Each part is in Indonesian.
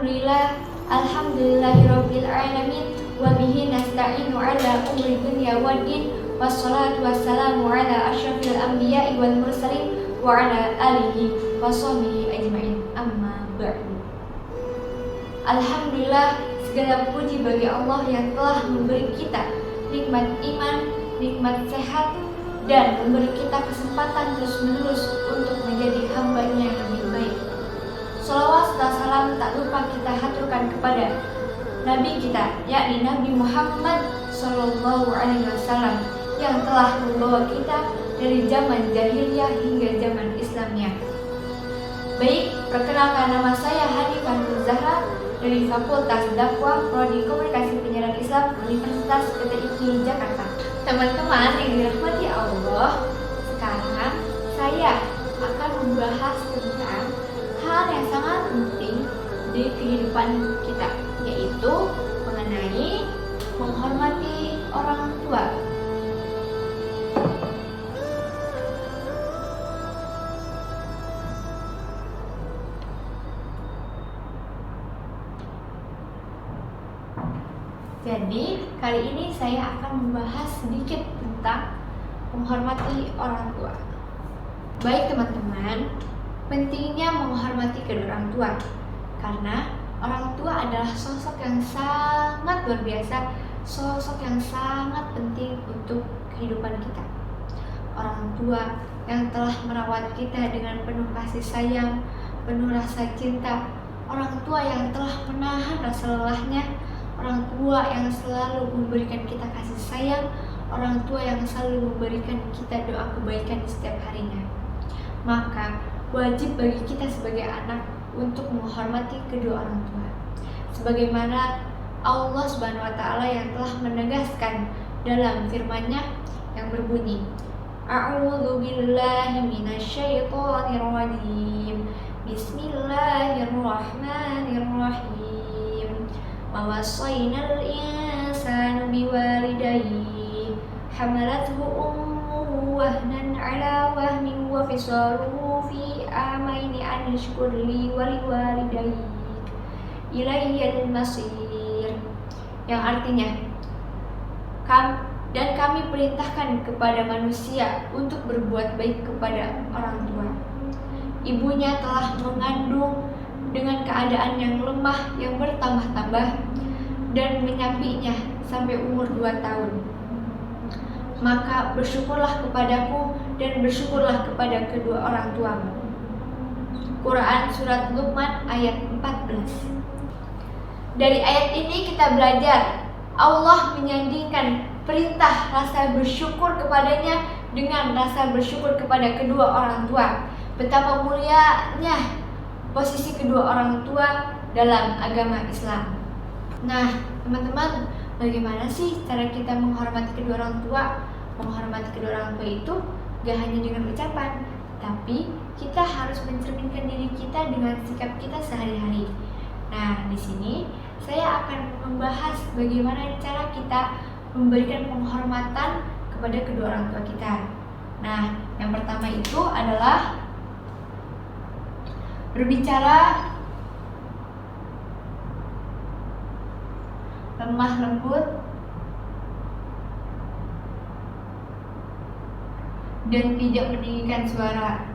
Alhamdulillahirabbil alamin wa bihi nasta'inu ala umuri dunya waddin wassalatu wassalamu ala asyrafil anbiya'i wal mursalin wa ala alihi wa sahbihi ajma'in. Amma ba'du. Alhamdulillah, segala puji bagi Allah yang telah memberi kita nikmat iman, nikmat sehat, dan memberi kita kesempatan terus-menerus untuk menjadi hamba-Nya yang lebih baik. Salawat serta salam tak lupa kita haturkan kepada Nabi kita, yakni Nabi Muhammad SAW, yang telah membawa kita dari zaman jahiliyah hingga zaman Islamnya. Baik, perkenalkan, nama saya Hanifah Nur Zahra dari Fakultas Dakwah Prodi Komunikasi Penyiaran Islam Universitas PTIQ Jakarta. Teman-teman yang dirahmati Allah, sekarang saya akan membahas tentang hal yang sangat penting di kehidupan kita, yaitu mengenai menghormati orang tua. Jadi, kali ini saya akan membahas sedikit tentang menghormati orang tua. Baik teman-teman, pentingnya menghormati kedua orang tua, karena orang tua adalah sosok yang sangat luar biasa, sosok yang sangat penting untuk kehidupan kita. Orang tua yang telah merawat kita dengan penuh kasih sayang, penuh rasa cinta, orang tua yang telah menahan rasa lelahnya, orang tua yang selalu memberikan kita kasih sayang, orang tua yang selalu memberikan kita doa kebaikan di setiap harinya. Maka wajib bagi kita sebagai anak untuk menghormati kedua orang tua, sebagaimana Allah Subhanahu wa Ta'ala yang telah menegaskan dalam firman-Nya yang berbunyi, A'udzu billahi minasyaitonir rajim. Bismillahirrahmanirrahim. Wa wassaynal insana biwalidayhi hamalathu ummuhu wahnan ala wahnin wa fisaluhu fi amaini an yashkur li wa liwalidayhi ilayyal masir, yang artinya dan kami perintahkan kepada manusia untuk berbuat baik kepada orang tua. Ibunya telah mengandung dengan keadaan yang lemah yang bertambah-tambah dan menyapitnya sampai umur 2 tahun. Maka bersyukurlah kepadaku dan bersyukurlah kepada kedua orang tuamu. Quran Surat Luqman ayat 14. Dari ayat ini kita belajar Allah menyandingkan perintah rasa bersyukur kepadanya dengan rasa bersyukur kepada kedua orang tua. Betapa mulianya posisi kedua orang tua dalam agama Islam. Nah, teman-teman, bagaimana sih cara kita menghormati kedua orang tua? Menghormati kedua orang tua itu gak hanya dengan ucapan, tapi kita harus mencerminkan diri kita dengan sikap kita sehari-hari. Nah, di sini saya akan membahas bagaimana cara kita memberikan penghormatan kepada kedua orang tua kita. Nah, yang pertama itu adalah berbicara lemah lembut dan tidak meninggikan suara.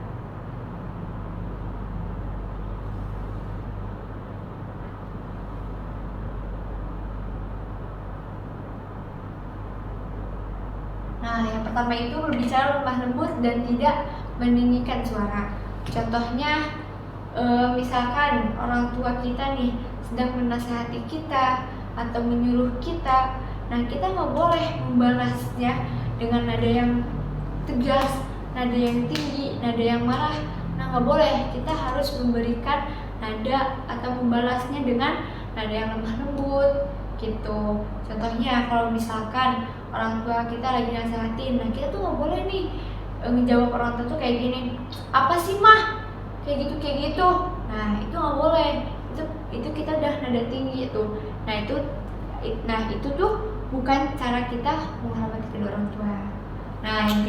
Nah, yang pertama itu berbicara lemah lembut dan tidak meninggikan suara. Contohnya, misalkan orang tua kita nih sedang menasihati kita atau menyuruh kita, nah kita nggak boleh membalasnya dengan nada yang tegas, nada yang tinggi, nada yang marah. Nah, nggak boleh. Kita harus memberikan nada atau membalasnya dengan nada yang lemah lembut gitu. Contohnya kalau misalkan orang tua kita lagi nasihatin, nah kita tuh nggak boleh nih ngejawab orang tua tuh kayak gini, apa sih mah, kayak gitu. Nah, itu nggak boleh. Itu kita udah nada tinggi itu. Nah itu tuh bukan cara kita menghormati kedua orang tua. Nah, yang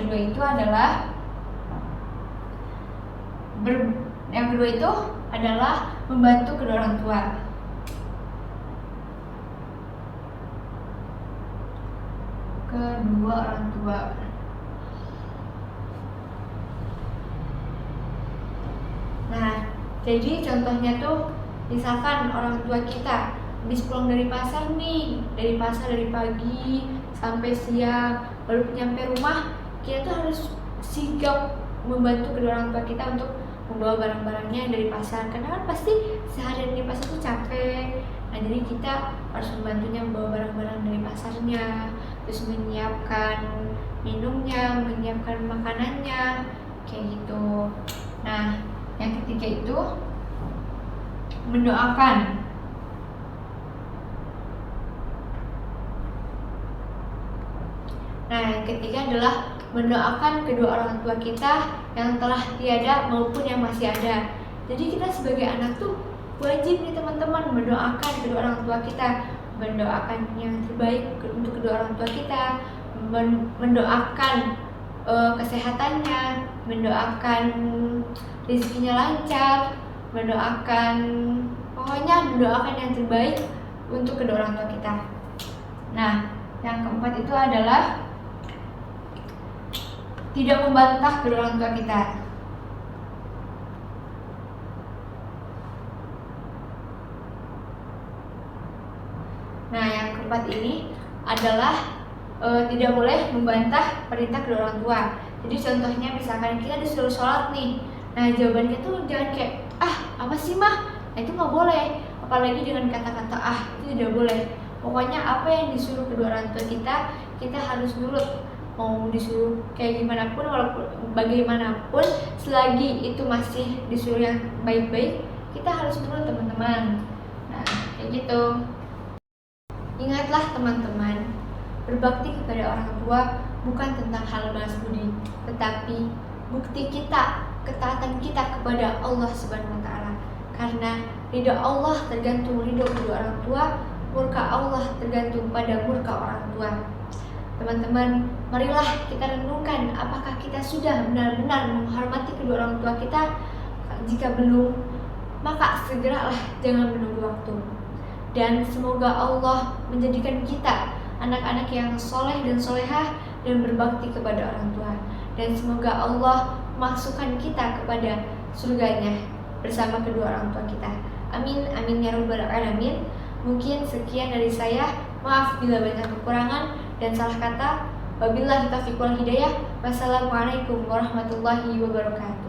kedua itu adalah membantu kedua orang tua. kedua orang tua. Nah, jadi contohnya tuh misalkan orang tua kita habis pulang dari pasar nih, dari pagi sampai siang, baru nyampe rumah, kita tuh harus sigap membantu kedua orang tua kita untuk membawa barang-barangnya dari pasar, karena kan pasti seharian di pasar tuh capek. Nah, jadi kita harus membantunya membawa barang-barang dari pasarnya, terus menyiapkan minumnya, menyiapkan makanannya, kayak gitu. Nah, yang ketiga itu mendoakan. Nah, yang ketiga adalah mendoakan kedua orang tua kita yang telah tiada maupun yang masih ada. Jadi kita sebagai anak tuh wajib nih teman-teman mendoakan kedua orang tua kita, mendoakan yang terbaik untuk kedua orang tua kita, mendoakan kesehatannya, mendoakan rezekinya lancar, pokoknya mendoakan yang terbaik untuk kedua orang tua kita. Nah, yang keempat itu adalah tidak membantah kedua orang tua kita. Nah, yang keempat ini adalah tidak boleh membantah perintah kedua orang tua. Jadi contohnya misalkan kita disuruh sholat nih, nah jawabannya tuh jangan kayak apa sih mah, nah itu nggak boleh. Apalagi dengan kata-kata itu tidak boleh. Pokoknya apa yang disuruh kedua orang tua kita harus nurut. Mau disuruh kayak gimana pun, walaupun bagaimanapun, selagi itu masih disuruh yang baik-baik, kita harus nurut teman-teman. Nah, kayak gitu. Ingatlah teman-teman, berbakti kepada orang tua bukan tentang hal balas budi, tetapi bukti kita, ketaatan kita kepada Allah Subhanahu wa taala. Karena ridha Allah tergantung ridha kedua orang tua, murka Allah tergantung pada murka orang tua. Teman-teman, marilah kita renungkan apakah kita sudah benar-benar menghormati kedua orang tua kita. Jika belum, maka segeralah, jangan menunggu waktu. Dan semoga Allah menjadikan kita anak-anak yang soleh dan solehah dan berbakti kepada orang tua. Dan semoga Allah masukkan kita kepada surganya bersama kedua orang tua kita. Amin, amin ya rabbal alamin. Mungkin sekian dari saya. Maaf bila banyak kekurangan dan salah kata. Wabillahi taufiq wal hidayah. Wassalamualaikum warahmatullahi wabarakatuh.